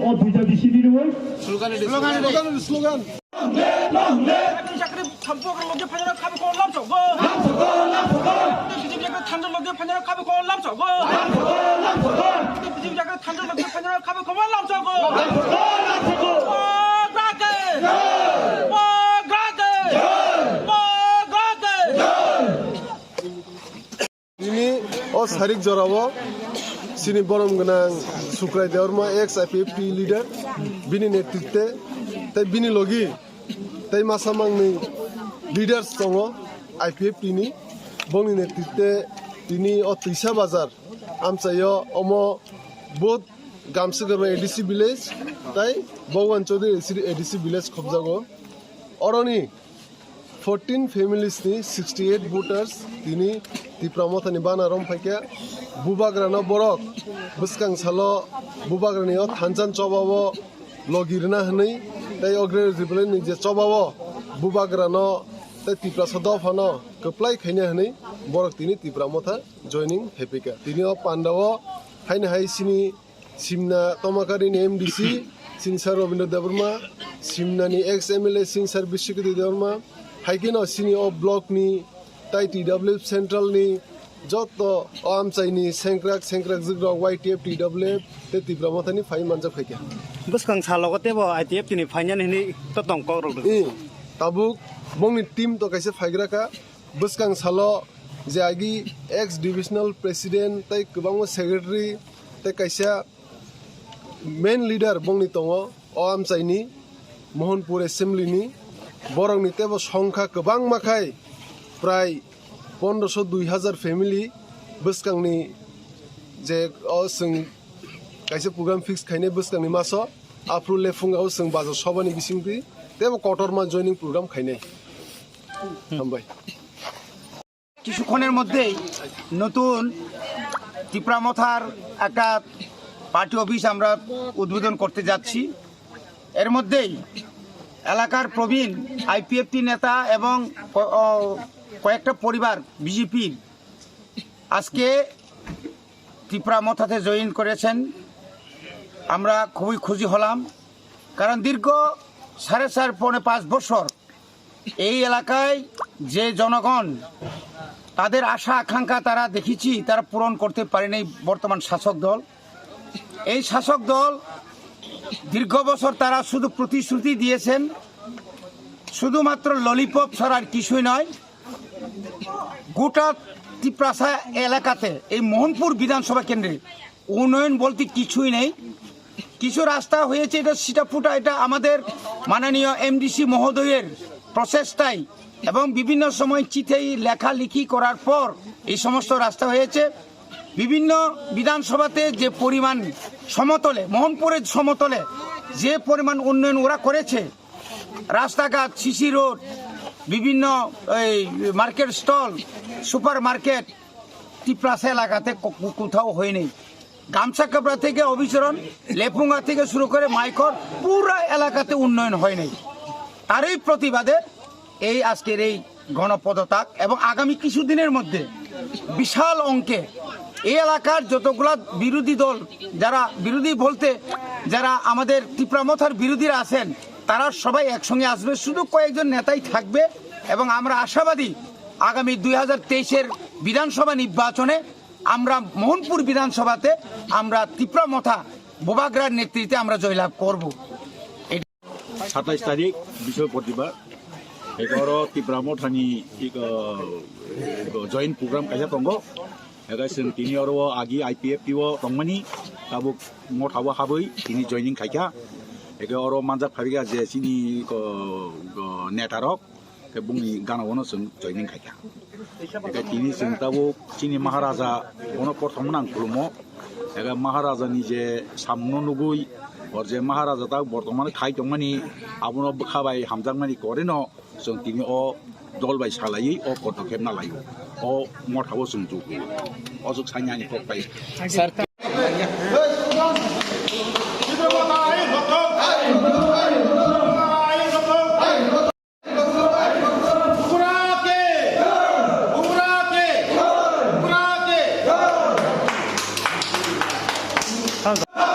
অদ্বিতীয় দিশি দিরুই স্লোগান চাকরি সম্পর্ক লগে ফাইনাল খাবে কোন লামসগো বিজেপি চাকরি ঠান্ডা লগে ফাইনাল খাবে কোন লামসগো বিজেপি চাকরি ঠান্ডা লগে ফাইনাল খাবে কোন লামসগো Tini o sarik jorabo sini borom gnang sukrai deorma ex Ipft leader bini netritwe tai bini logi tai masamangni leaders tongo Ipft ni bongni netritwe tini o Twisa Bazaar amchayo omo both gamsigarma ADC village tai Bogwan Chaudhary ADC village khobjago oroni 14 families ni 68 voters tini Tipra Motha ni Bana Romkha bubagrana borok buskang salo bubagrani o thanjan chobabo logirna hnai tai ogre riblen ni je chobabo bubagrano tai Tipra sadofano Khlaikha hnai borok tini Tipra Motha joining hepika tini o Panda o haine hai sini simna tomakari ni MDC sinsar RABINDRA DEBBARMA simna ni ex MLA sinsar BRISHAKETU DEBBARMA haikino sini o block ni tai TWF central ni Joto amchaini sengkrak jigrok YTF TWF te Tipra Motha ni phai manjak phaikya buskang salogote bo ITF ni phainya ni to tongko rok tabuk bongni team to kaise phaigraka buskang salo je agi ex divisional president tai kubangmo secretary te kaisa main leader bongni tongo o amchaini Mohanpur assembly ni borok ni tebo songkha kubang makhai prai 1500-2000 family buskangni je o sing kaisa program fix khaine buskangni maso april lefung au sing bazo sobani bisingti tebo kotorma joining program khaine hambai কিছুক্ষণের মধ্যেই নতুন টিপ্রা মথার একটা party office আমরা উদ্বোধন করতে যাচ্ছি এর মধ্যেই এলাকার প্রবীণ IPFT নেতা এবং কয়েকটা পরিবার বিজেপির আজকে টিপ্রা মথাতে জয়েন করেছেন আমরা খুবই খুশি হলাম কারণ দীর্ঘ 4.5 বছর এই এলাকায় যে জনগণ তাদের আশা আকাঙ্ক্ষা তারা দেখেছি তারা পূরণ করতে পারেনি বর্তমান শাসক দল এই শাসক দল দীর্ঘ বছর তারা শুধু প্রতিশ্রুতি দিয়েছেন শুধুমাত্র ললিপপ ছাড়া আর কিছুই নয় গোটা ত্রিপ্রাসা এলাকাতে এই মোহনপুর বিধানসভা কেন্দ্রে উন্নয়ন বলতে কিছুই নেই কিছু রাস্তা হয়েছে এটা সিটাফুটা এটা আমাদের মাননীয় MDC মহোদয়ের প্রচেষ্টায় এবং বিভিন্ন সময় চিঠি লেখালেখি করার পর এই সমস্ত রাস্তা হয়েছে বিভিন্ন বিধানসভাতে যে পরিমাণ সমতলে মোহনপুরের সমতলে যে পরিমাণ উন্নয়ন ওরা করেছে রাস্তাঘাট সিসি রোড বিভিন্ন মার্কেট স্টল সুপার মার্কেট ত্রিপ্রাসা এলাকাতে কোথাও হয়নি গামছা কাপড়া থেকে অভিচরণ লেফুঙ্গা থেকে শুরু করে মাইকর পুরো এলাকাতে উন্নয়ন হয়নি তারই প্রতিবাদে এই আজকের এই গণপদত্যাগ এবং আগামী কিছুদিনের মধ্যে বিশাল অঙ্কে এই এলাকার যতগুলা বিরোধী দল যারা বিরোধী বলতে যারা আমাদের টিপ্রা মথার বিরোধীরা আছেন তারা সবাই একসঙ্গে আসবে শুধু কয়েকজন নেতাই থাকবে এবং আমরা আশাবাদী আগামী 2023-এর বিধানসভা নির্বাচনে আমরা মোহনপুর বিধানসভাতে আমরা টিপ্রা মথা বোবাগ্রার নেতৃত্বে আমরা জয়লাভ করব 27 তারিখ বৃহস্পতিবার 11 টিপ্রা মথানি জয়েন্ট প্রোগ্রাম কাইসা দंगो जों तिनि आरो आगि IPFT दंमोनि दाबो मथाबो हाबै तिनि जयनिं खायखा एके आरो मानजाक फारिगा जे सिनि नेतारक के बुंनि गानावनो जों जयनिं खायखा एके तिनि जों दाबो सिनि महाराजा ono प्रथम नां खुलुमो एके महाराजानि जे सामनो नुगुइ और जे महाराजा दा बर्तमान खाय दंमोनि आबुनो बखाबाय हामजागमानि करेनो जों तिनि ओ दलबाय सालायै ओ पदक्षेप ना लायो ओ मथाबो जों जुगु अजुक साइनानि पकाय सरकार Hang